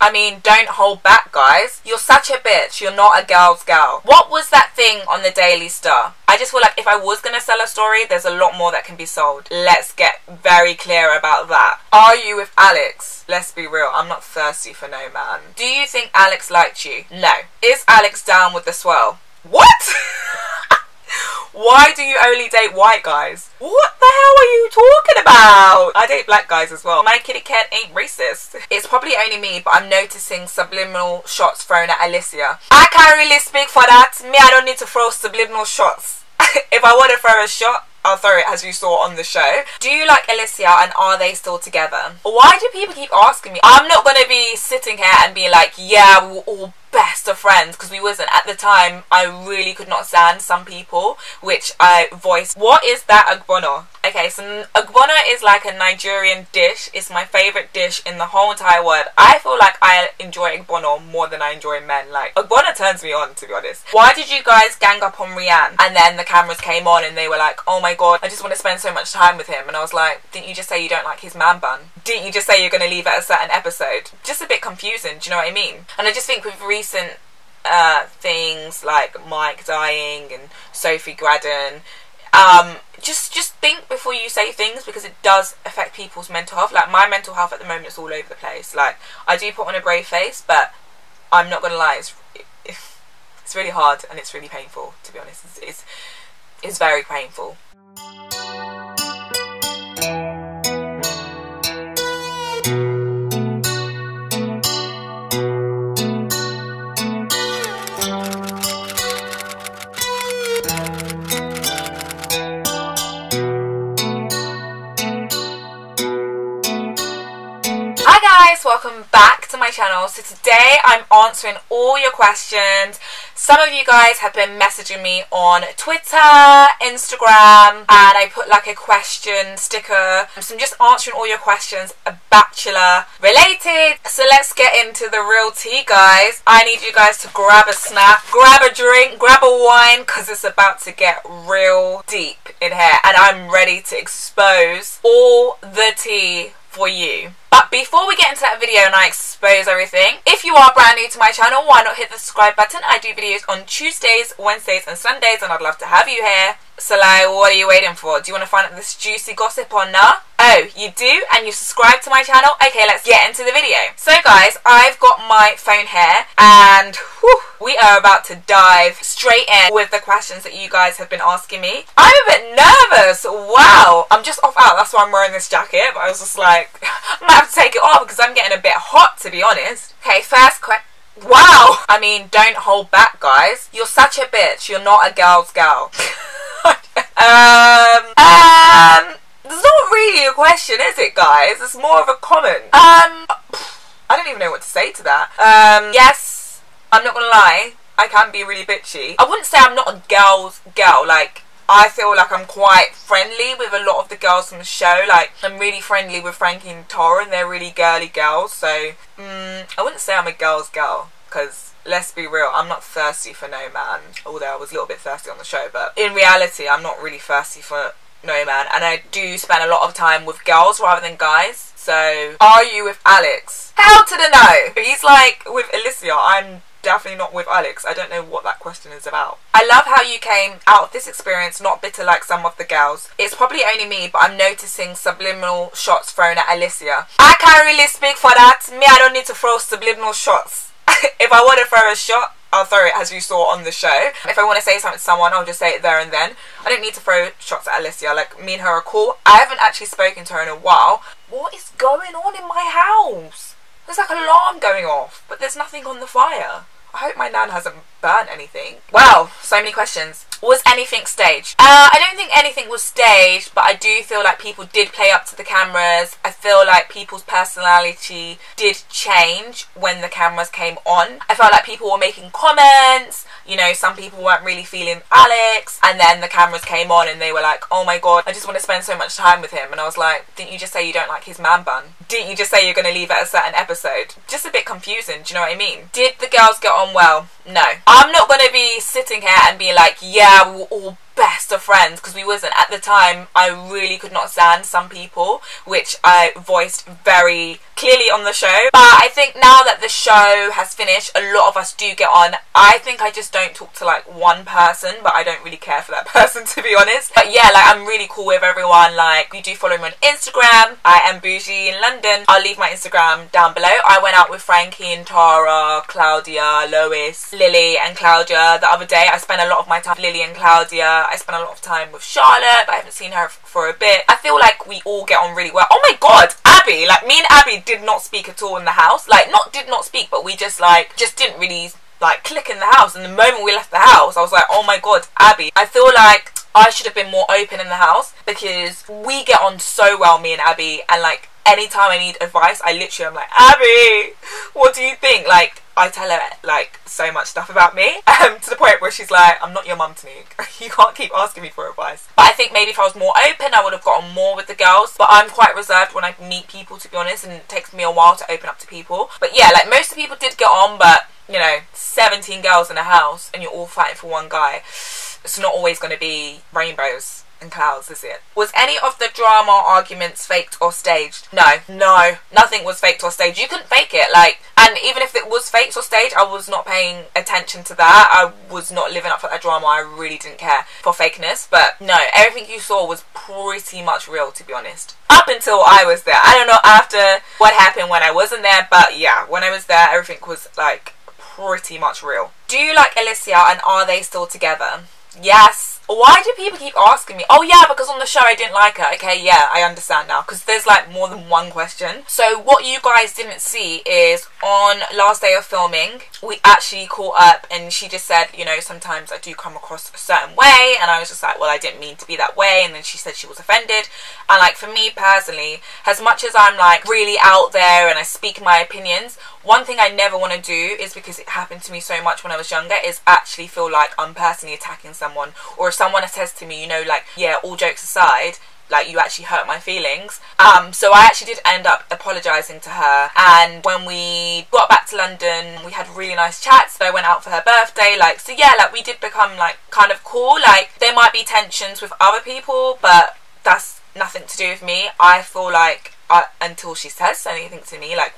I mean, don't hold back, guys. You're such a bitch. You're not a girl's girl. What was that thing on the Daily Star? I just feel like if I was going to sell a story, there's a lot more that can be sold. Let's get very clear about that. Are you with Alex? Let's be real, I'm not thirsty for no man. Do you think Alex liked you? No. Is Alex down with the swirl? What? Why do you only date white guys? What the hell are you talking about? I date black guys as well. My kitty cat ain't racist. It's probably only me, but I'm noticing subliminal shots thrown at Alicia. I can't really speak for that. Me, I don't need to throw subliminal shots. If I want to throw a shot, I'll throw it, as you saw on the show. Do you like Alicia, and are they still together? Why do people keep asking me? I'm not going to be sitting here and be like, yeah, we were all best of friends, because we wasn't. At the time, I really could not stand some people, which I voiced. What is that ogbono? Okay, so ogbono is like a Nigerian dish. It's my favourite dish in the whole entire world. I feel like I enjoy ogbono more than I enjoy men. Like, ogbono turns me on, to be honest. Why did you guys gang up on Rianne? And then the cameras came on and they were like, oh my god, I just want to spend so much time with him. And I was like, didn't you just say you don't like his man bun? Didn't you just say you're going to leave at a certain episode? Just a bit confusing, do you know what I mean? And I just think with recent things like Mike dying and Sophie Graddon, just think before you say things, because it does affect people's mental health. Like, my mental health at the moment is all over the place. Like, I do put on a brave face, but I'm not gonna lie, it's really hard and it's really painful, to be honest. It's very painful. Welcome back to my channel. So today I'm answering all your questions. Some of you guys have been messaging me on Twitter, Instagram, and I put like a question sticker. So I'm just answering all your questions, Bachelor related. So let's get into the real tea, guys. I need you guys to grab a snack, grab a drink, grab a wine, because it's about to get real deep in here and I'm ready to expose all the tea for you. But before we get into that video and I expose everything, if you are brand new to my channel, why not hit the subscribe button? I do videos on Tuesdays, Wednesdays and Sundays, and I'd love to have you here. So like, what are you waiting for? Do you want to find out this juicy gossip or not? Oh, you do? And you subscribe to my channel? Okay, let's get into the video. So guys, I've got my phone here and whew, we are about to dive straight in with the questions that you guys have been asking me. I'm a bit nervous. Wow. I'm just off out. That's why I'm wearing this jacket. But I was just like, I might have to take it off because I'm getting a bit hot, to be honest. Okay, first question. Wow. I mean, don't hold back, guys. You're such a bitch. You're not a girl's girl. It's not really a question, is it, guys? It's more of a comment. I don't even know what to say to that. Yes, I'm not gonna lie, I can be really bitchy. I wouldn't say I'm not a girl's girl. Like, I feel like I'm quite friendly with a lot of the girls from the show. Like, I'm really friendly with Frankie and Tara, and they're really girly girls. So, I wouldn't say I'm a girl's girl, because let's be real, I'm not thirsty for no man. Although I was a little bit thirsty on the show, but in reality, I'm not really thirsty for no man. And I do spend a lot of time with girls rather than guys. So, are you with Alex? Hell to the no! He's like with Alicia. I'm definitely not with Alex. I don't know what that question is about. I love how you came out of this experience not bitter like some of the girls. It's probably only me, but I'm noticing subliminal shots thrown at Alicia. I can't really speak for that. Me, I don't need to throw subliminal shots. If I want to throw a shot, I'll throw it, as you saw on the show. If I want to say something to someone, I'll just say it there and then. I don't need to throw shots at Alicia. Like, me and her are cool. I haven't actually spoken to her in a while. What is going on in my house? There's like an alarm going off, but there's nothing on the fire. I hope my nan hasn't burnt anything. Wow, so many questions. Was anything staged? I don't think anything was staged, but I do feel like people did play up to the cameras. I feel like people's personality did change when the cameras came on. I felt like people were making comments. You know, some people weren't really feeling Alex, and then the cameras came on and they were like, oh my god, I just want to spend so much time with him. And I was like, didn't you just say you don't like his man bun? Didn't you just say you're going to leave at a certain episode? Just a bit confusing, do you know what I mean? Did the girls get on well? No. I'm not going to be sitting here and be like, yeah, we were all best of friends, because we wasn't. At the time, I really could not stand some people, which I voiced very clearly on the show. But I think now that the show has finished, a lot of us do get on. I think I just don't talk to like one person, but I don't really care for that person, to be honest. But yeah, like I'm really cool with everyone. Like, you do follow me on Instagram. I am Bouji in London. I'll leave my Instagram down below. I went out with Frankie and Tara, Claudia, Lois, Lily and Claudia the other day. I spent a lot of my time with Lily and Claudia. I spent a lot of time with Charlotte, but I haven't seen her for a bit. I feel like we all get on really well. Oh my god, Abby! Like, me and Abby did not speak at all in the house. Like, did not speak, but we just didn't really like click in the house. And the moment we left the house, I was like, oh my god, Abby. I feel like I should have been more open in the house, because we get on so well, me and Abby. And like, anytime I need advice, I literally am like, Abby, what do you think? Like, I tell her like so much stuff about me, to the point where she's like, I'm not your mum, Tonique. You can't keep asking me for advice. But I think maybe if I was more open, I would have gotten more with the girls. But I'm quite reserved when I meet people, to be honest, and it takes me a while to open up to people. But yeah, like, most of the people did get on, but you know, 17 girls in a house and you're all fighting for one guy. It's not always going to be rainbows and clouds, is it? Was any of the drama arguments faked or staged? No, nothing was faked or staged. You couldn't fake it, like, and even if it was faked or staged, I was not paying attention to that. I was not living up for that drama. I really didn't care for fakeness. But no, everything you saw was pretty much real, to be honest. Up until I was there. I don't know after what happened when I wasn't there, but yeah, when I was there, everything was like pretty much real. Do you like Alicia, and are they still together? Yes. Why do people keep asking me? Oh yeah, because on the show I didn't like her. Okay, yeah, I understand now, because there's like more than one question. So what you guys didn't see is, on last day of filming, we actually caught up, and she just said, you know, sometimes I do come across a certain way, and I was just like, well, I didn't mean to be that way. And then she said she was offended. And like, for me personally, as much as I'm like really out there and I speak my opinions, one thing I never want to do is, because it happened to me so much when I was younger, is actually feel like I'm personally attacking someone. Or if someone says to me, you know, like, yeah, all jokes aside, like, you actually hurt my feelings. So I actually did end up apologising to her. And when we got back to London, we had really nice chats. So I went out for her birthday. Like, so yeah, like, we did become like kind of cool. Like, there might be tensions with other people, but that's nothing to do with me. I feel like until she says anything to me, like,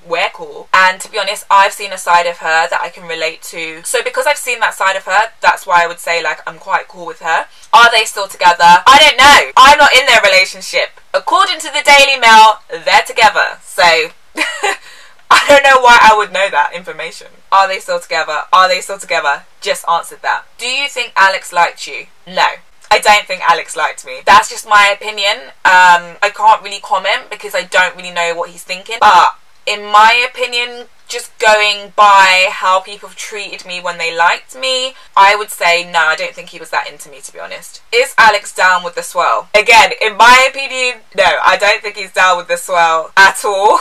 we're cool. And to be honest, I've seen a side of her that I can relate to. So because I've seen that side of her, that's why I would say, like, I'm quite cool with her. Are they still together? I don't know. I'm not in their relationship. According to the Daily Mail, they're together. So I don't know why I would know that information. Are they still together? Are they still together? Just answered that. Do you think Alex liked you? No. I don't think Alex liked me. That's just my opinion. I can't really comment because I don't really know what he's thinking. But in my opinion, just going by how people have treated me when they liked me, I would say no, I don't think he was that into me, to be honest. Is Alex down with the swirl? Again, in my opinion, no, I don't think he's down with the swirl at all.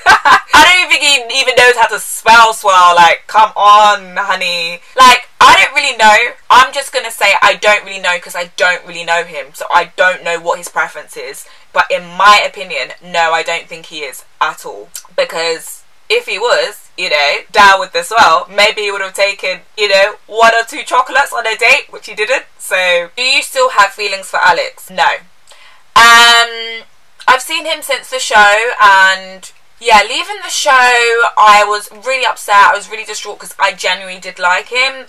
I don't even think he even knows how to spell swirl. Like, come on, honey. Like, I don't really know. I'm just gonna say I don't really know, because I don't really know him. So I don't know what his preference is. But in my opinion, no, I don't think he is at all. Because if he was, you know, down with the swirl, maybe he would have taken, you know, 1 or 2 chocolates on a date, which he didn't. So, do you still have feelings for Alex? No. I've seen him since the show, and yeah, leaving the show, I was really upset. I was really distraught because I genuinely did like him.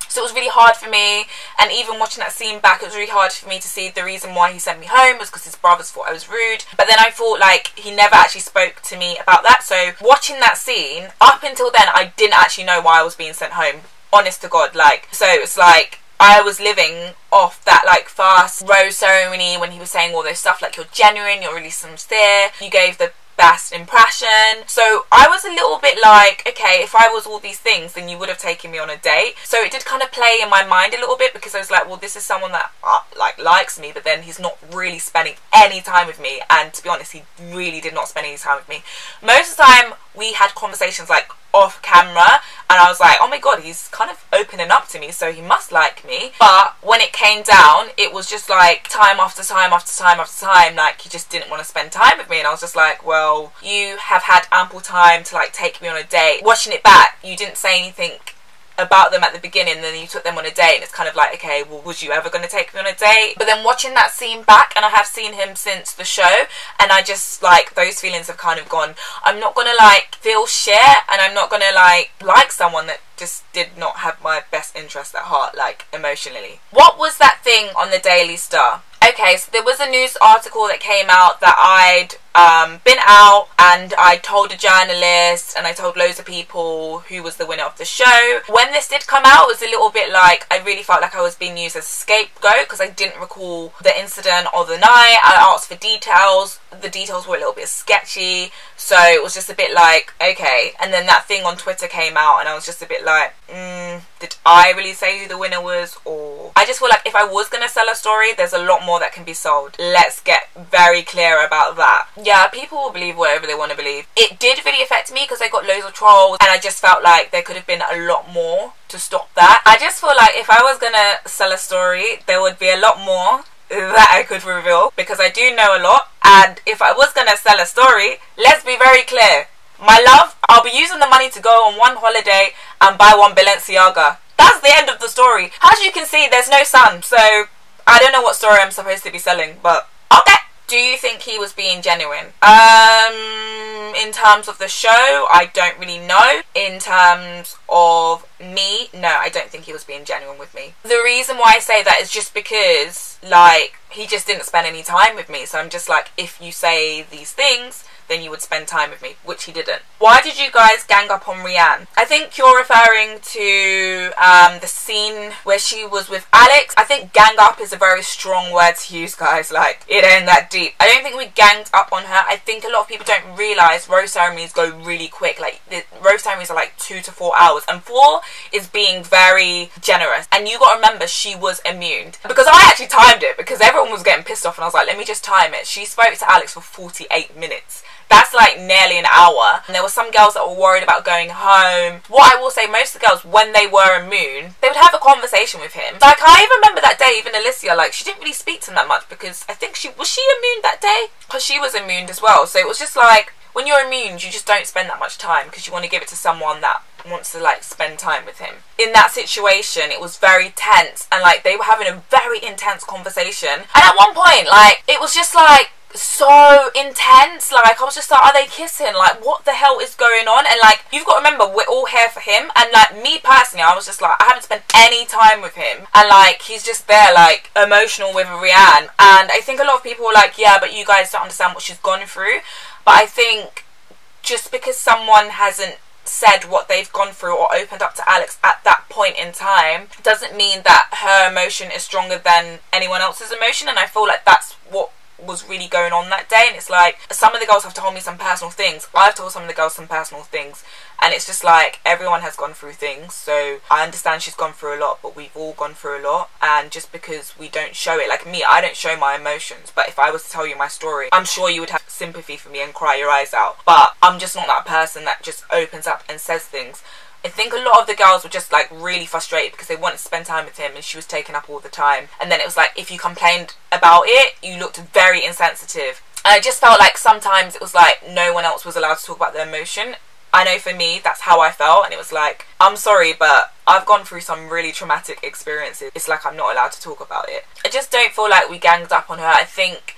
So it was really hard for me, and even watching that scene back, it was really hard for me to see the reason why he sent me home was because his brothers thought I was rude. But then I thought, like, he never actually spoke to me about that. So watching that scene, up until then, I didn't actually know why I was being sent home. Honest to God, like, so it's like I was living off that, like, first rose ceremony when he was saying all those stuff, like, you're genuine, you're really sincere, you gave the best impression. So I was a little bit like, okay, if I was all these things, then you would have taken me on a date. So it did kind of play in my mind a little bit, because I was like, well, this is someone that like likes me, but then he's not really spending any time with me. And to be honest, he really did not spend any time with me. Most of the time we had conversations like off camera, and I was like, oh my god, he's kind of opening up to me, so he must like me. But when it came down, it was just like time after time after time after time, like he just didn't want to spend time with me. And I was just like, well, you have had ample time to like take me on a date. Watching it back, you didn't say anything about them at the beginning, and then you took them on a date, and it's kind of like, okay, well, was you ever going to take me on a date? But then watching that scene back, and I have seen him since the show, and I just, like, those feelings have kind of gone. I'm not going to, like, feel shit, and I'm not going to, like someone that just did not have my best interest at heart, like, emotionally. What was that thing on the Daily Star? Okay, so there was a news article that came out that I'd been out, and I told a journalist and I told loads of people who was the winner of the show. When this did come out, it was a little bit like, I really felt like I was being used as a scapegoat because I didn't recall the incident or the night. I asked for details. The details were a little bit sketchy, so it was just a bit like, okay. And then that thing on Twitter came out, and I was just a bit like, did I really say who the winner was? Or I just feel like if I was gonna sell a story, there's a lot more that can be sold. Let's get very clear about that. Yeah, people will believe whatever they want to believe. It did really affect me because I got loads of trolls, and I just felt like there could have been a lot more to stop that. I just feel like if I was gonna sell a story, there would be a lot more that I could reveal, because I do know a lot. And if I was gonna sell a story, let's be very clear, my love, I'll be using the money to go on one holiday and buy one Balenciaga. That's the end of the story. As you can see, there's no sun, so I don't know what story I'm supposed to be selling, but okay. Do you think he was being genuine? In terms of the show, I don't really know. In terms of me, no, I don't think he was being genuine with me. The reason why I say that is just because, like, he just didn't spend any time with me. So I'm just like, if you say these things, then you would spend time with me, which he didn't. Why did you guys gang up on Rianne? I think you're referring to the scene where she was with Alex. I think gang up is a very strong word to use, guys. Like, it ain't that deep. I don't think we ganged up on her. I think a lot of people don't realise rose ceremonies go really quick. Like, the rose ceremonies are like 2 to 4 hours, and 4 is being very generous. And you gotta remember, she was immune. Because I actually timed it, because everyone was getting pissed off, and I was like, let me just time it. She spoke to Alex for 48 minutes. That's like nearly an hour. And there were some girls that were worried about going home. What I will say, most of the girls, when they were immune, they would have a conversation with him. Like, I even remember that day, even Alicia, like, she didn't really speak to him that much, because I think was she immune that day? Because she was immune as well. So it was just like, when you're immune, you just don't spend that much time, because you want to give it to someone that wants to, like, spend time with him. In that situation, it was very tense, and, like, they were having a very intense conversation. And at one point, like, it was just like, so intense. Like, I was just like, are they kissing? Like, what the hell is going on? And, like, you've got to remember, we're all here for him. And, like, me personally, I was just like, I haven't spent any time with him, and, like, he's just there, like, emotional with Rianne. And I think a lot of people were like, yeah, but you guys don't understand what she's gone through. But I think just because someone hasn't said what they've gone through or opened up to Alex at that point in time doesn't mean that her emotion is stronger than anyone else's emotion. And I feel like that's what was really going on that day. And it's like, some of the girls have told me some personal things, I've told some of the girls some personal things, and it's just like, everyone has gone through things. So I understand she's gone through a lot, but we've all gone through a lot. And just because we don't show it, like me, I don't show my emotions, but if I was to tell you my story, I'm sure you would have sympathy for me and cry your eyes out. But I'm just not that person that just opens up and says things. I think a lot of the girls were just, like, really frustrated because they wanted to spend time with him, and she was taken up all the time. And then it was like, if you complained about it, you looked very insensitive. And I just felt like sometimes it was like no one else was allowed to talk about their emotion. I know for me, that's how I felt, and it was like, I'm sorry, but I've gone through some really traumatic experiences. It's like I'm not allowed to talk about it. I just don't feel like we ganged up on her. I think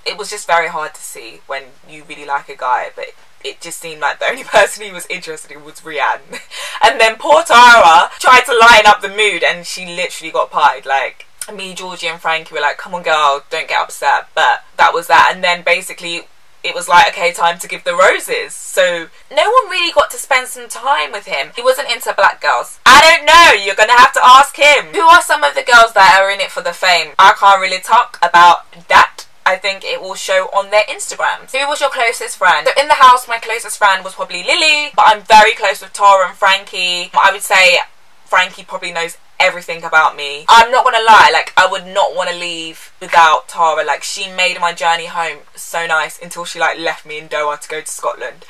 it was just very hard to see when you really like a guy, but it just seemed like the only person he was interested in was Rianne. And then poor Tara tried to lighten up the mood, and she literally got pied. Like, me, Georgie and Frankie were like, come on girl, don't get upset. But that was that. And then basically it was like, okay, time to give the roses. So no one really got to spend some time with him. He wasn't into black girls. I don't know, you're gonna have to ask him. Who are some of the girls that are in it for the fame? I can't really talk about that. I think it will show on their Instagrams. Who was your closest friend? So in the house, my closest friend was probably Lily, but I'm very close with Tara and Frankie. I would say Frankie probably knows everything about me. I'm not gonna lie, like, I would not want to leave without Tara. Like, she made my journey home so nice until she, like, left me in Doha to go to Scotland.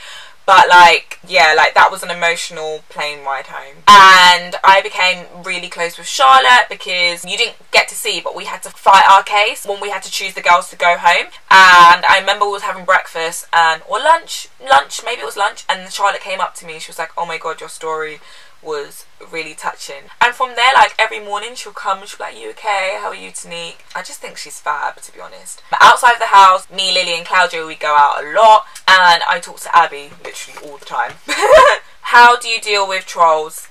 But like, yeah, like that was an emotional plane ride home. And I became really close with Charlotte because you didn't get to see, but we had to fight our case when we had to choose the girls to go home. And I remember we was having breakfast or lunch, maybe it was lunch, and Charlotte came up to me. She was like, oh my god, your story was really touching. And from there, like every morning she'll come and she'll be like, you okay? How are you, Tonique? I just think she's fab, to be honest. But outside of the house, me, Lily and Claudia, we go out a lot, and I talk to Abby literally all the time. How do you deal with trolls?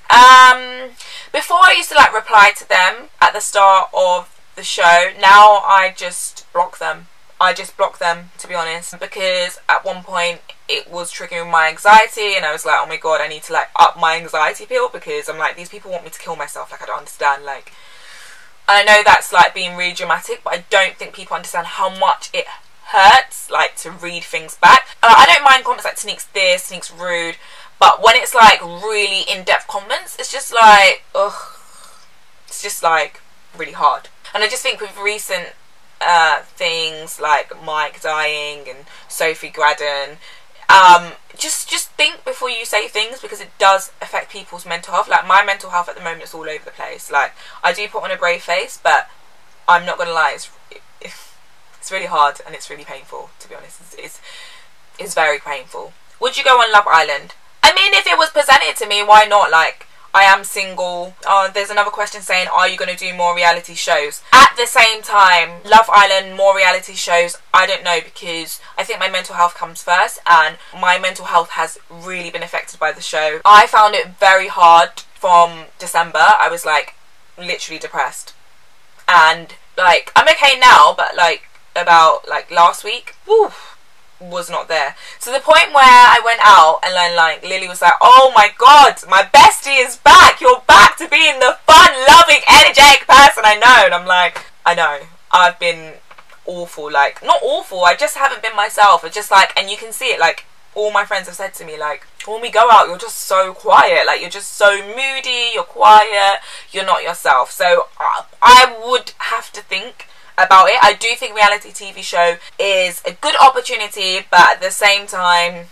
Before I used to like reply to them at the start of the show. Now I just block them. I just block them, to be honest, because at one point it was triggering my anxiety, and I was like, oh my god, I need to like up my anxiety pill, because I'm like, these people want me to kill myself. Like, I don't understand. Like, I know that's like being really dramatic, but I don't think people understand how much it hurts like to read things back. I don't mind comments like Tonique's this, Tonique's rude, but when it's like really in-depth comments, it's just like, ugh, it's just like really hard. And I just think with recent things like Mike dying and Sophie Graddon, just think before you say things, because it does affect people's mental health. Like, my mental health at the moment is all over the place. Like, I do put on a brave face, but I'm not gonna lie, it's really hard and it's really painful, to be honest. It's very painful. Would you go on Love Island? I mean, if it was presented to me, why not? Like, I am single. There's another question saying, are you going to do more reality shows? At the same time, Love Island, more reality shows, I don't know, because I think my mental health comes first, and my mental health has really been affected by the show. I found it very hard from December. I was like literally depressed, and like I'm okay now, but like about like last week, woo, was not there. So the point where I went out and then like Lily was like, oh my god, my bestie is back, you're back to being the fun loving energetic person I know. And I'm like, I know, I've been awful. Like, not awful, I just haven't been myself. It's just like, and you can see it, like all my friends have said to me, like, when we go out, you're just so quiet, like you're just so moody, you're quiet, you're not yourself. So I would have to think about it. I do think reality TV show is a good opportunity, but at the same time,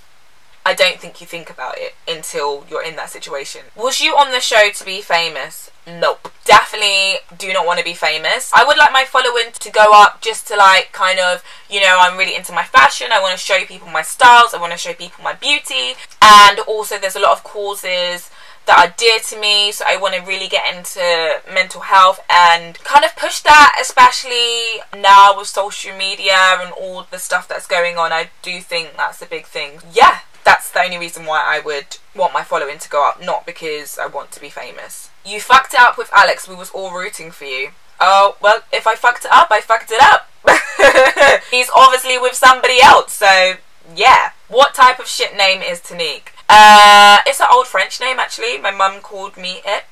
I don't think you think about it until you're in that situation. Was you on the show to be famous? Nope. Definitely do not want to be famous. I would like my following to go up just to like kind of, you know, I'm really into my fashion. I want to show people my styles. I want to show people my beauty. And also there's a lot of causes that are dear to me, so I want to really get into mental health and kind of push that, especially now with social media and all the stuff that's going on. I do think that's a big thing. Yeah, that's the only reason why I would want my following to go up, not because I want to be famous. You fucked it up with Alex, we was all rooting for you. Oh, well, if I fucked it up, I fucked it up. He's obviously with somebody else, so yeah. What type of shit name is Tonique? It's an old French name, actually. My mum called me it.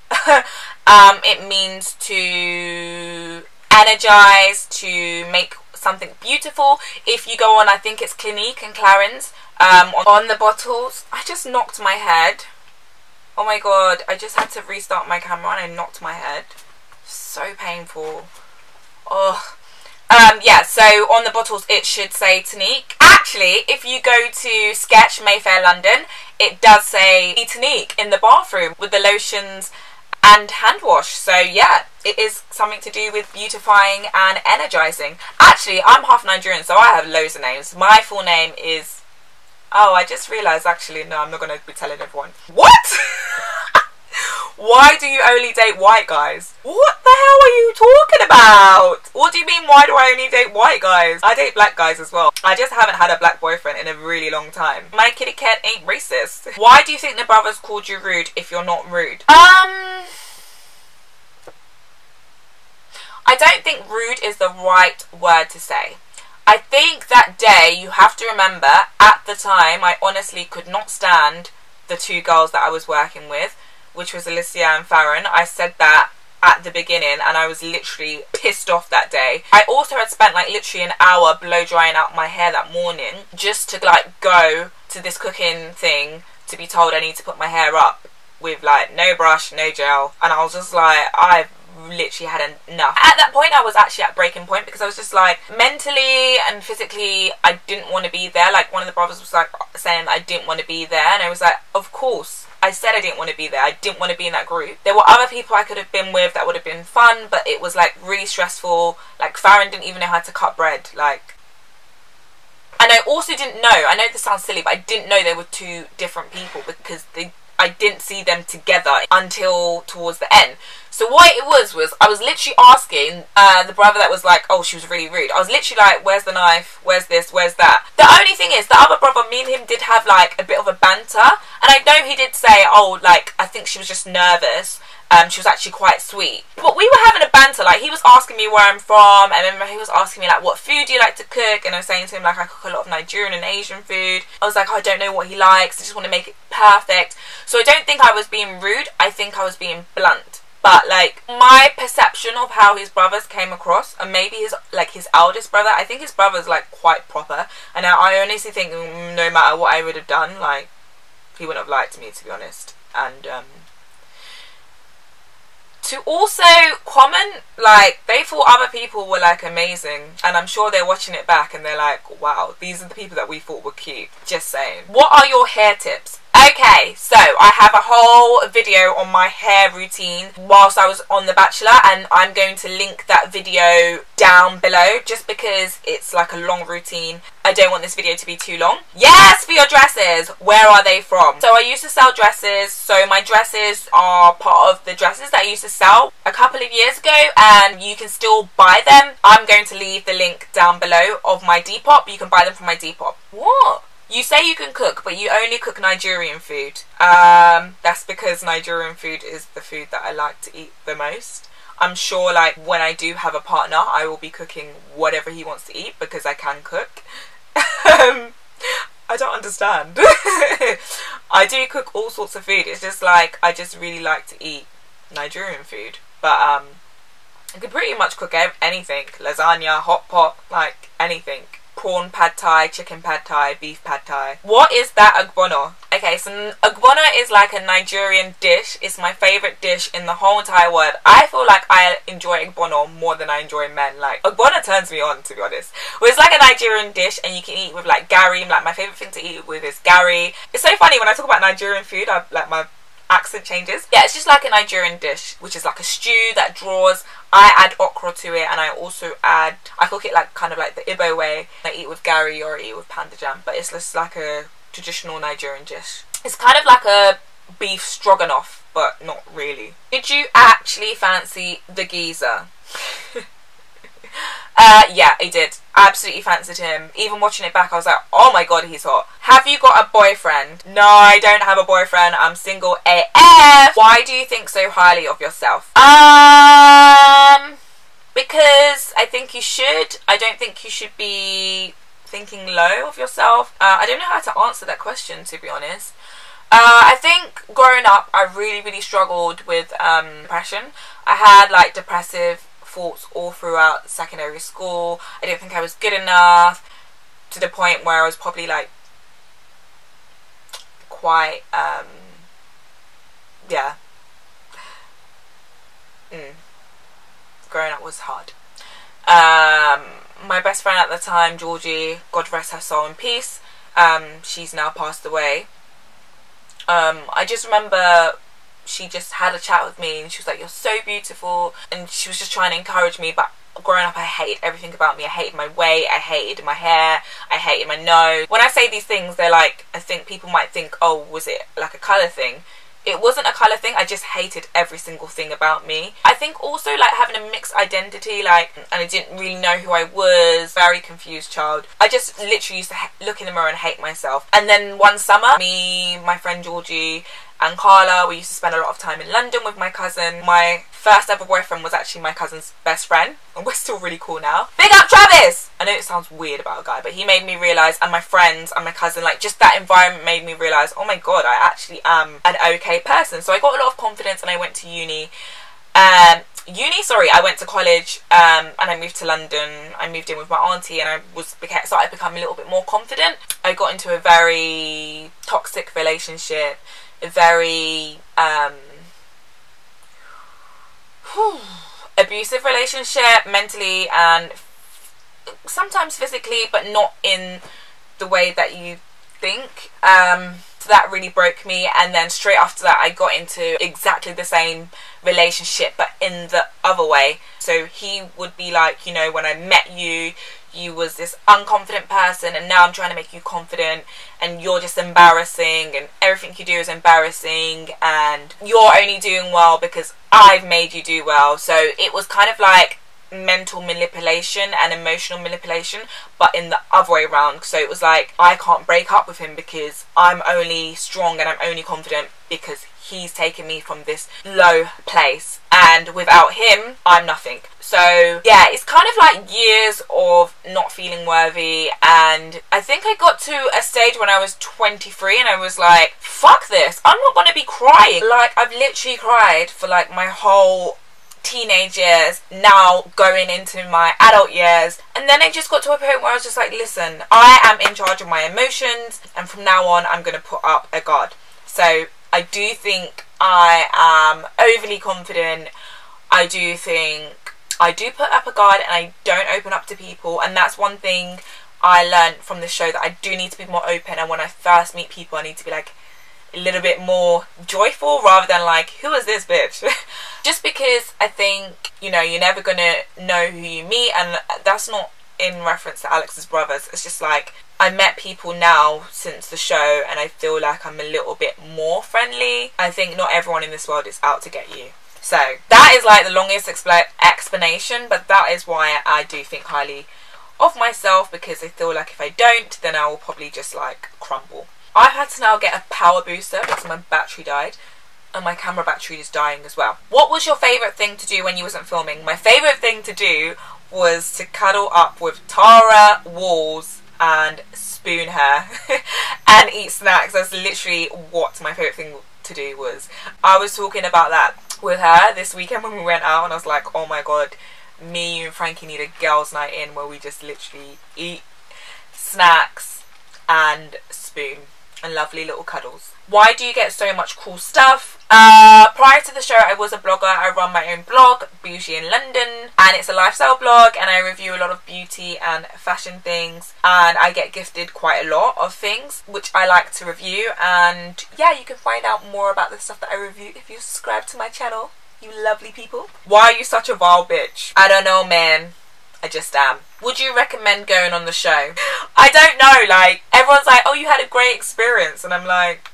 It means to energize, to make something beautiful. If you go on, I think it's Clinique and Clarins, on the bottles. I just knocked my head. Oh my god, I just had to restart my camera and I knocked my head. So painful. Oh. Yeah, so on the bottles it should say Tonique. Actually, if you go to Sketch Mayfair London, it does say Tonique in the bathroom with the lotions and hand wash. So yeah, it is something to do with beautifying and energizing. Actually, I'm half Nigerian, so I have loads of names. My full name is... Oh, I just realised, actually, no, I'm not going to be telling everyone. What? Why do you only date white guys? What the hell are you talking about? What do you mean, why do I only date white guys? I date black guys as well. I just haven't had a black boyfriend in a really long time. My kitty cat ain't racist. Why do you think the brothers called you rude if you're not rude? I don't think rude is the right word to say. I think that day, you have to remember, at the time, I honestly could not stand the two girls that I was working with, which was Alicia and Farron. I said that at the beginning and I was literally pissed off that day. I also had spent like literally an hour blow drying out my hair that morning just to like go to this cooking thing to be told I need to put my hair up with like no brush, no gel, and I was just like, I've literally had enough. At that point I was actually at breaking point, because I was just like, mentally and physically I didn't want to be there. Like, one of the brothers was like saying I didn't want to be there, and I was like, of course I said I didn't want to be there. I didn't want to be in that group. There were other people I could have been with that would have been fun, but it was like really stressful. Like, Farron didn't even know how to cut bread. Like, and I also didn't know, I know this sounds silly, but I didn't know they were two different people, because I didn't see them together until towards the end. So what it was I was literally asking the brother that was like, oh, she was really rude. I was literally like, where's the knife? Where's this? Where's that? The only thing is, the other brother, me and him did have like a bit of a banter. And I know he did say, oh, like, I think she was just nervous. She was actually quite sweet. But we were having a banter. Like, he was asking me where I'm from, and then he was asking me like, what food do you like to cook? And I was saying to him like, I cook a lot of Nigerian and Asian food. I was like, oh, I don't know what he likes, I just want to make it perfect. So I don't think I was being rude, I think I was being blunt. But like, my perception of how his brothers came across, and maybe his eldest brother, I think his brother's like quite proper, and I honestly think no matter what I would have done, like, he wouldn't have liked me, to be honest. And to also comment, like, they thought other people were like amazing, and I'm sure they're watching it back and they're like, wow, these are the people that we thought were cute. Just saying. What are your hair tips? Okay, so I have a whole video on my hair routine whilst I was on The Bachelor, and I'm going to link that video down below, just because it's like a long routine. I don't want this video to be too long. Yes, for your dresses. Where are they from? So I used to sell dresses, so my dresses are part of the dresses that I used to sell a couple of years ago, and you can still buy them. I'm going to leave the link down below of my Depop. You can buy them from my Depop. What? You say you can cook, but you only cook Nigerian food. That's because Nigerian food is the food that I like to eat the most. I'm sure, like, when I do have a partner, I will be cooking whatever he wants to eat, because I can cook. I don't understand. I do cook all sorts of food. It's just like, I just really like to eat Nigerian food. But I could pretty much cook anything. Lasagna, hot pot, like anything. Prawn pad thai, chicken pad thai, beef pad thai. What is that ogbono? Okay, so ogbono is like a Nigerian dish. It's my favourite dish in the whole entire world. I feel like I enjoy ogbono more than I enjoy men. Like, ogbono turns me on, to be honest. Well, it's like a Nigerian dish, and you can eat with like gari. Like, my favourite thing to eat with is gari. It's so funny when I talk about Nigerian food, like, my accent changes. Yeah, it's just like a Nigerian dish, which is like a stew that draws. I add okra to it, and I also I cook it like kind of like the Igbo way. I eat with gari or I eat with panda jam, but it's just like a traditional Nigerian dish. It's kind of like a beef stroganoff, but not really. Did you actually fancy the geezer? Yeah, I did. Absolutely fancied him. Even watching it back, I was like, oh my god, he's hot. Have you got a boyfriend? No, I don't have a boyfriend. I'm single AF. Why do you think so highly of yourself? Because I think you should. I don't think you should be thinking low of yourself. I don't know how to answer that question, to be honest. I think growing up, I really struggled with depression. I had like depressive thoughts all throughout secondary school. I didn't think I was good enough, to the point where I was probably like quite yeah. Growing up was hard. My best friend at the time, Georgie, God rest her soul in peace, she's now passed away. I just remember she just had a chat with me, and she was like, you're so beautiful, and she was just trying to encourage me. But growing up, I hated everything about me. I hated my weight, I hated my hair, I hated my nose. When I say these things, they're like, I think people might think, oh, was it like a colour thing? It wasn't a colour thing, I just hated every single thing about me. I think also like having a mixed identity, like, and I didn't really know who I was, very confused child. I just literally used to look in the mirror and hate myself. And then one summer, me, my friend Georgie and Carla, we used to spend a lot of time in London with my cousin. My first ever boyfriend was actually my cousin's best friend, and we're still really cool now. Big up Travis! I know it sounds weird about a guy, but he made me realise, and my friends and my cousin, like, just that environment made me realise, oh my god, I actually am an okay person. So I got a lot of confidence, and I went to uni. I went to college, and I moved to London. I moved in with my auntie, and I started becoming a little bit more confident. I got into a very toxic relationship, a very abusive relationship, mentally and sometimes physically, but not in the way that you think. So that really broke me, and then straight after that I got into exactly the same relationship but in the other way. So he would be like, you know, when I met you, you was this unconfident person, and now I'm trying to make you confident, and you're just embarrassing, and everything you do is embarrassing, and you're only doing well because I've made you do well. So it was kind of like mental manipulation and emotional manipulation, but in the other way around. So it was like, I can't break up with him because I'm only strong and I'm only confident because he's taken me from this low place, and without him I'm nothing. So yeah, it's kind of like years of not feeling worthy, and I think I got to a stage when I was 23 and I was like, fuck this, I'm not gonna be crying. Like, I've literally cried for like my whole teenage years, now going into my adult years, and then it just got to a point where I was just like, listen, I am in charge of my emotions, and from now on I'm going to put up a guard. So I do think I am overly confident. I do think I do put up a guard, and I don't open up to people, and that's one thing I learned from the show, that I do need to be more open, and when I first meet people I need to be like a little bit more joyful rather than like, who is this bitch? Just because I think, you know, you're never gonna know who you meet, and that's not in reference to Alex's brothers. It's just like, I met people now since the show and I feel like I'm a little bit more friendly. I think not everyone in this world is out to get you. So that is like the longest explanation, but that is why I do think highly of myself, because I feel like if I don't, then I will probably just like crumble. I've had to now get a power booster because my battery died, and my camera battery is dying as well. What was your favourite thing to do when you wasn't filming? My favourite thing to do was to cuddle up with Tara Walls and spoon her and eat snacks. That's literally what my favourite thing to do was. I was talking about that with her this weekend when we went out, and I was like, oh my god, me, you and Frankie need a girls' night in where we just literally eat snacks and spoon and lovely little cuddles. Why do you get so much cool stuff? Prior to the show I was a blogger. I run my own blog, Bouji in London, and it's a lifestyle blog, and I review a lot of beauty and fashion things, and I get gifted quite a lot of things which I like to review. And yeah, you can find out more about the stuff that I review if you subscribe to my channel, you lovely people. Why are you such a vile bitch? I don't know, man, I just am. Would you recommend going on the show? I don't know, like, everyone's like, oh, you had a great experience, and I'm like,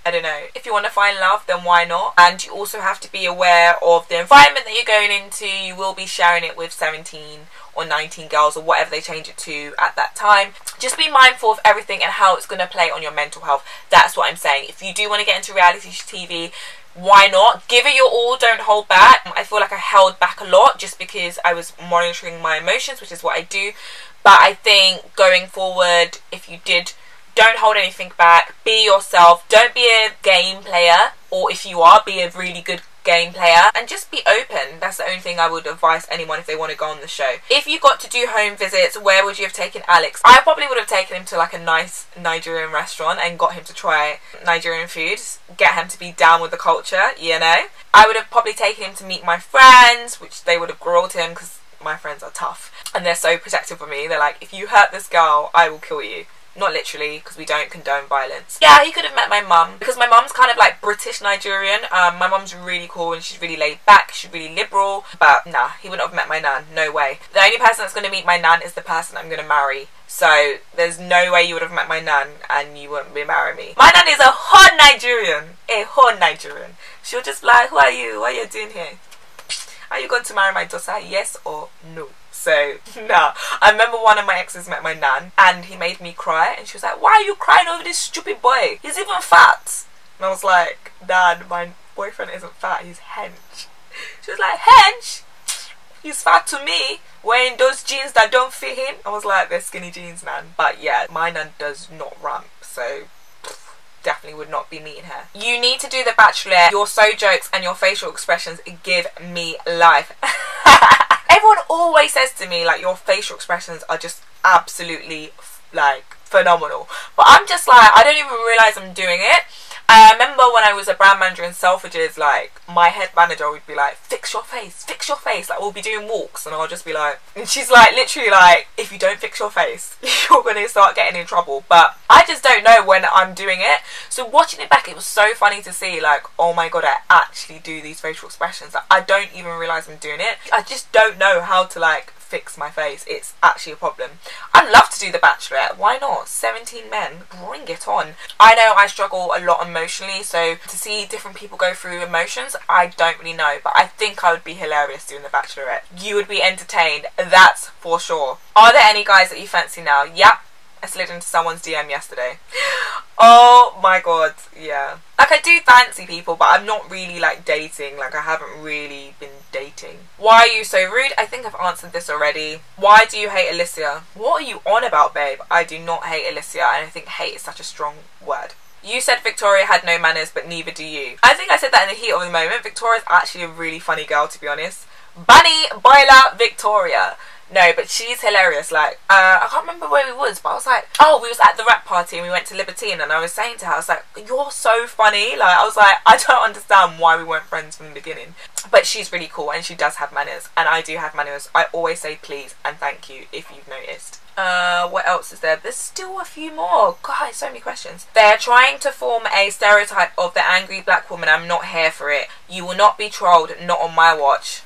I don't know. If you want to find love, then why not? And you also have to be aware of the environment that you're going into. You will be sharing it with 17 or 19 girls or whatever they change it to at that time. Just be mindful of everything and how it's going to play on your mental health. That's what I'm saying. If you do want to get into reality TV, why not? Give it your all, don't hold back. I feel like I held back a lot just because I was monitoring my emotions, which is what I do. But I think going forward, if you did, don't hold anything back. Be yourself. Don't be a game player, or if you are, be a really good game player, and just be open. That's the only thing I would advise anyone if they want to go on the show. If you got to do home visits, where would you have taken Alex? I probably would have taken him to like a nice Nigerian restaurant and got him to try Nigerian food, get him to be down with the culture, you know. I would have probably taken him to meet my friends, which they would have grilled him because my friends are tough and they're so protective of me. They're like, if you hurt this girl, I will kill you. Not literally, because we don't condone violence. Yeah, he could have met my mum, because my mum's kind of like British Nigerian. My mum's really cool and she's really laid back, she's really liberal. But nah, he wouldn't have met my nan, no way. The only person that's going to meet my nan is the person I'm going to marry. So there's no way you would have met my nan and you wouldn't be marrying me. My nan is a whole Nigerian. A whole Nigerian. She'll just be like, who are you? What are you doing here? Are you going to marry my daughter? Yes or no? So, no. I remember one of my exes met my nan and he made me cry, and she was like, why are you crying over this stupid boy? He's even fat. And I was like, Dad, my boyfriend isn't fat, he's hench. She was like, hench? He's fat to me, wearing those jeans that don't fit him. I was like, they're skinny jeans, nan. But yeah, my nan does not ramp, so definitely would not be meeting her. You need to do the Bachelor. Your so jokes and your facial expressions give me life. Everyone always says to me, like, your facial expressions are just absolutely, like, phenomenal. But I'm just like, I don't even realise I'm doing it. I remember when I was a brand manager in Selfridges, like, my head manager would be like, fix your face, like, we'll be doing walks, and I'll just be like, and she's like, literally like, if you don't fix your face, you're gonna start getting in trouble. But I just don't know when I'm doing it. So watching it back, it was so funny to see, like, oh my god, I actually do these facial expressions. Like, I don't even realise I'm doing it. I just don't know how to, like, fix my face. It's actually a problem. I'd love to do The Bachelor. Why not? 17 men, bring it on. I know I struggle a lot emotionally, so to see different people go through emotions, I don't really know, but I think I would be hilarious doing The Bachelorette. You would be entertained, that's for sure. Are there any guys that you fancy now? Yep, I slid into someone's DM yesterday. Oh my god, yeah. Like, I do fancy people, but I'm not really, like, dating. Like, I haven't really been dating. Why are you so rude? I think I've answered this already. Why do you hate Alicia? What are you on about, babe? I do not hate Alicia, and I think hate is such a strong word. You said Victoria had no manners, but neither do you. I think I said that in the heat of the moment. Victoria's actually a really funny girl, to be honest. Bunny Boiler Victoria. No, but she's hilarious. Like, I can't remember where we was, but I was like, oh, we was at the rap party and we went to Libertine, and I was saying to her, I was like, you're so funny. Like, I was like, I don't understand why we weren't friends from the beginning. But she's really cool, and she does have manners, and I do have manners. I always say please and thank you, if you've noticed. What else is there? There's still a few more. God, so many questions. They're trying to form a stereotype of the angry black woman. I'm not here for it. You will not be trolled, not on my watch.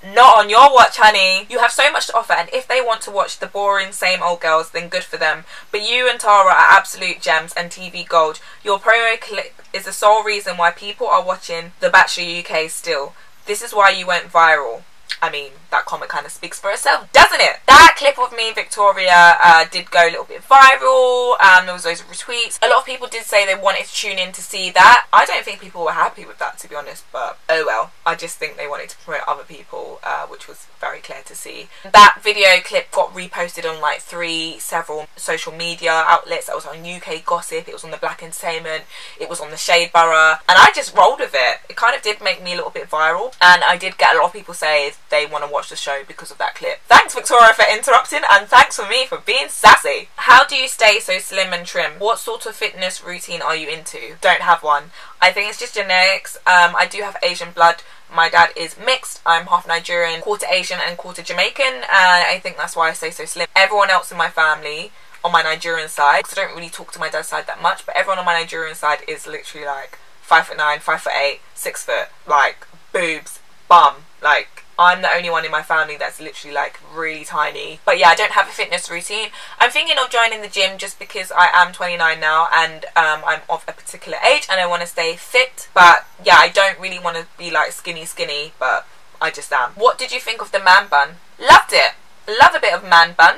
Not on your watch, honey. You have so much to offer, and if they want to watch the boring same old girls, then good for them. But you and Tara are absolute gems and TV gold. Your promo clip is the sole reason why people are watching The Bachelor UK still. This is why you went viral. I mean, that comment kind of speaks for itself, doesn't it? That clip of me and Victoria did go a little bit viral. There was those retweets. A lot of people did say they wanted to tune in to see that. I don't think people were happy with that, to be honest, but oh well. I just think they wanted to promote other people, which was very clear to see. That video clip got reposted on like several social media outlets. That was on UK Gossip, it was on the Black Entertainment, it was on the Shade Borough, and I just rolled with it. It kind of did make me a little bit viral, and I did get a lot of people say they want to watch the show because of that clip. Thanks, Victoria, for interrupting, and thanks for me for being sassy. How do you stay so slim and trim? What sort of fitness routine are you into? Don't have one. I think it's just genetics. I do have Asian blood. My dad is mixed. I'm half Nigerian, quarter Asian and quarter Jamaican, and I think that's why I stay so slim. Everyone else in my family on my Nigerian side, because I don't really talk to my dad's side that much, but everyone on my Nigerian side is literally like 5'9", 5'8", 6 foot, like boobs, bum, like I'm the only one in my family that's literally like really tiny. But yeah, I don't have a fitness routine. I'm thinking of joining the gym just because I am 29 now, and I'm of a particular age and I want to stay fit. But yeah, I don't really want to be like skinny, but I just am. What did you think of the man bun? Loved it. Love a bit of man bun.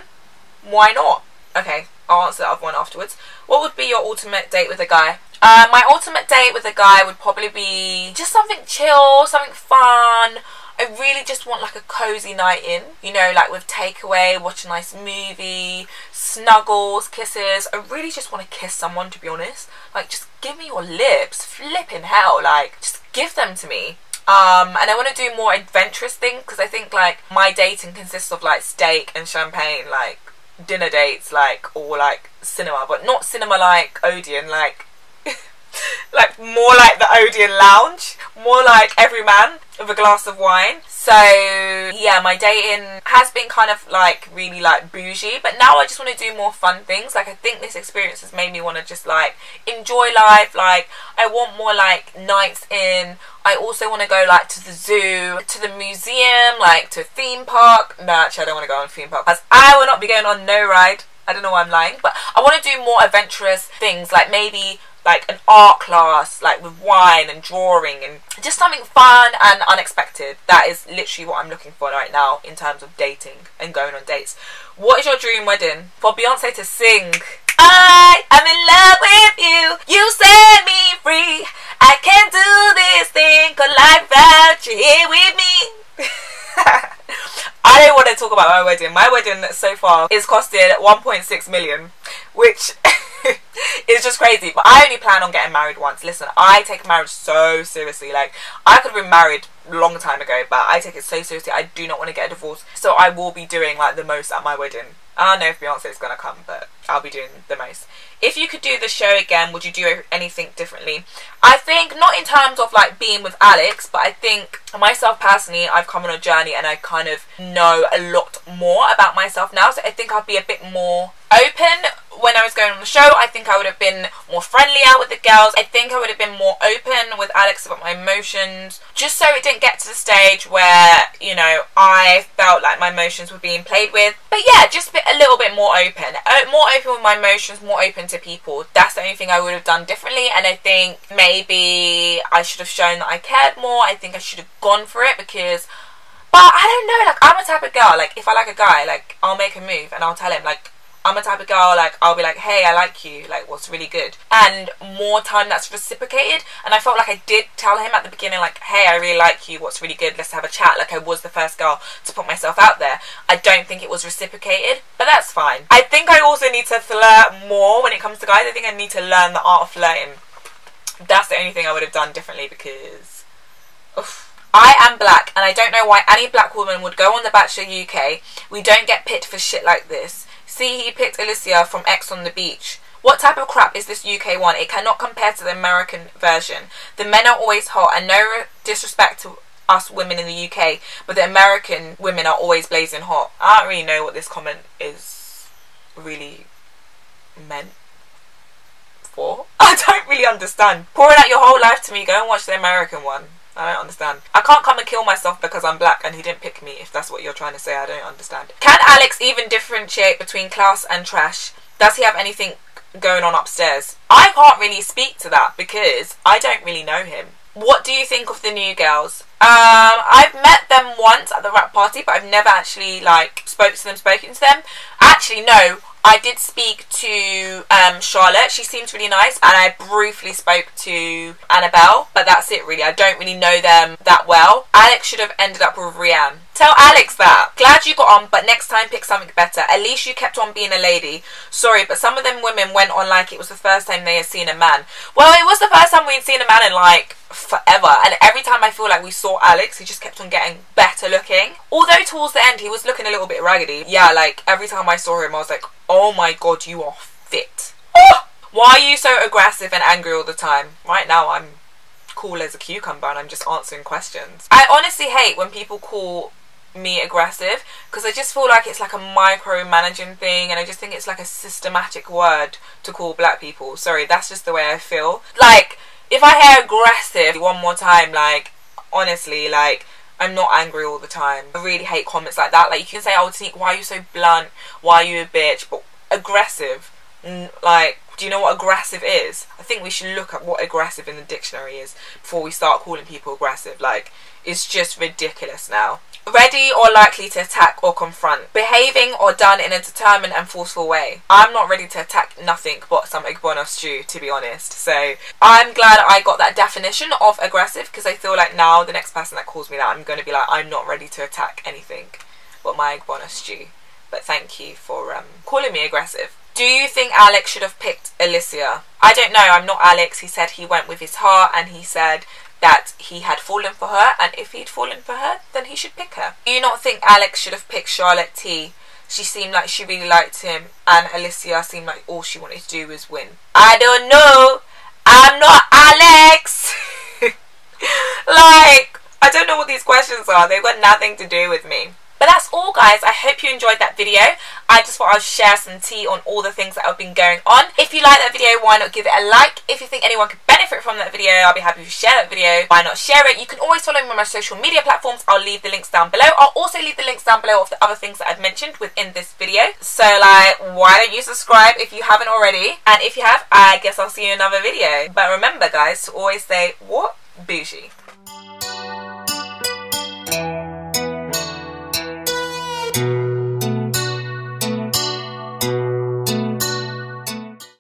Why not? Okay, I'll answer the other one afterwards. What would be your ultimate date with a guy? My ultimate date with a guy would probably be just something chill, something fun. I really just want like a cozy night in, you know, like with takeaway, watch a nice movie, snuggles, kisses. I really just want to kiss someone, to be honest. Like, just give me your lips, flipping hell, like just give them to me. And I want to do more adventurous things, because I think like my dating consists of like steak and champagne, like dinner dates, like, or like cinema, but not cinema like Odeon, like like more like the Odeon lounge, more like every man with a glass of wine. So yeah, my dating has been kind of like really like bougie, but now I just want to do more fun things. Like, I think this experience has made me want to just like enjoy life. Like, I want more like nights in. I also want to go like to the zoo, to the museum, like to a theme park. No, actually I don't want to go on a theme park, as I will not be going on no ride. I don't know why I'm lying, but I want to do more adventurous things, like maybe like an art class, like with wine and drawing, and just something fun and unexpected. That is literally what I'm looking for right now in terms of dating and going on dates. What is your dream wedding? For Beyonce to sing, I am in love with you, you set me free, I can't do this thing called life without you here with me. I don't want to talk about my wedding. My wedding so far is costed 1.6 million, which is just crazy. But I only plan on getting married once. Listen, I take marriage so seriously. Like, I could have been married a long time ago, but I take it so seriously. I do not want to get a divorce, so I will be doing like the most at my wedding. I don't know if Beyonce's gonna come, but I'll be doing the most. If you could do the show again, would you do anything differently? I think not in terms of like being with Alex, but I think myself personally, I've come on a journey and I kind of know a lot more about myself now. So I think I'll be a bit more open when I was going on the show. I think I would have been more friendly out with the girls. I think I would have been more open with Alex about my emotions, just so it didn't get to the stage where, you know, I felt like my emotions were being played with. But yeah, just a little bit more open. More open with my emotions, more open to people. That's the only thing I would have done differently. And I think maybe I should have shown that I cared more. I think I should have gone for it because... But I don't know, like, I'm a type of girl, like, if I like a guy, like, I'll make a move and I'll tell him, like, I'm a type of girl, like, I'll be like, hey, I like you, like, what's really good? And more time that's reciprocated. And I felt like I did tell him at the beginning, like, hey, I really like you, what's really good, let's have a chat. Like, I was the first girl to put myself out there. I don't think it was reciprocated, but that's fine. I think I also need to flirt more when it comes to guys. I think I need to learn the art of flirting. That's the only thing I would have done differently because... Oof. I am black, and I don't know why any black woman would go on The Bachelor UK. We don't get picked for shit like this. See, he picked Alicia from X on the Beach. What type of crap is this UK one? It cannot compare to the American version. The men are always hot, and no disrespect to us women in the UK, but the American women are always blazing hot. I don't really know what this comment is really meant for. I don't really understand. Pouring out your whole life to me, go and watch the American one. I don't understand. I can't come and kill myself because I'm black and he didn't pick me, if that's what you're trying to say. I don't understand. Can Alex even differentiate between class and trash? Does he have anything going on upstairs? I can't really speak to that because I don't really know him. What do you think of the new girls? I've met them once at the rap party, but I've never actually, like, spoken to them. Actually, no. I did speak to Charlotte. She seems really nice, and I briefly spoke to Annabelle, but that's it really. I don't really know them that well. Alex should have ended up with Rianne. Tell Alex that. Glad you got on, but next time pick something better. At least you kept on being a lady. Sorry, but some of them women went on like it was the first time they had seen a man. Well, it was the first time we'd seen a man in like forever, and every time I feel like we saw Alex, he just kept on getting better looking. Although towards the end he was looking a little bit raggedy. Yeah, like every time I saw him I was like, oh my god, you are fit. Oh! Why are you so aggressive and angry all the time? Right now I'm cool as a cucumber and I'm just answering questions. I honestly hate when people call me aggressive because I just feel like it's like a micromanaging thing, and I just think it's like a systematic word to call black people. Sorry, that's just the way I feel. Like, if I hear aggressive one more time, like, honestly, like, I'm not angry all the time. I really hate comments like that. Like, you can say, oh, Tonique, why are you so blunt? Why are you a bitch? But aggressive, like, do you know what aggressive is? I think we should look at what aggressive in the dictionary is before we start calling people aggressive. Like, it's just ridiculous now. Ready or likely to attack or confront. Behaving or done in a determined and forceful way. I'm not ready to attack nothing but some Igbono stew, to be honest. So I'm glad I got that definition of aggressive, because I feel like now the next person that calls me that, I'm going to be like, I'm not ready to attack anything but my Igbono stew. But thank you for calling me aggressive. Do you think Alex should have picked Alicia? I don't know. I'm not Alex. He said he went with his heart, and he said that he had fallen for her, and if he'd fallen for her, then he should pick her. Do you not think Alex should have picked Charlotte T? She seemed like she really liked him, and Alicia seemed like all she wanted to do was win. I don't know. I'm not Alex. Like, I don't know what these questions are. They've got nothing to do with me. But that's all, guys. I hope you enjoyed that video. I just thought I'd share some tea on all the things that have been going on. If you like that video, why not give it a like? If you think anyone could benefit from that video, I'll be happy to share that video. Why not share it? You can always follow me on my social media platforms. I'll leave the links down below. I'll also leave the links down below of the other things that I've mentioned within this video. So, like, why don't you subscribe if you haven't already? And if you have, I guess I'll see you in another video. But remember, guys, to always say, what? Bougie.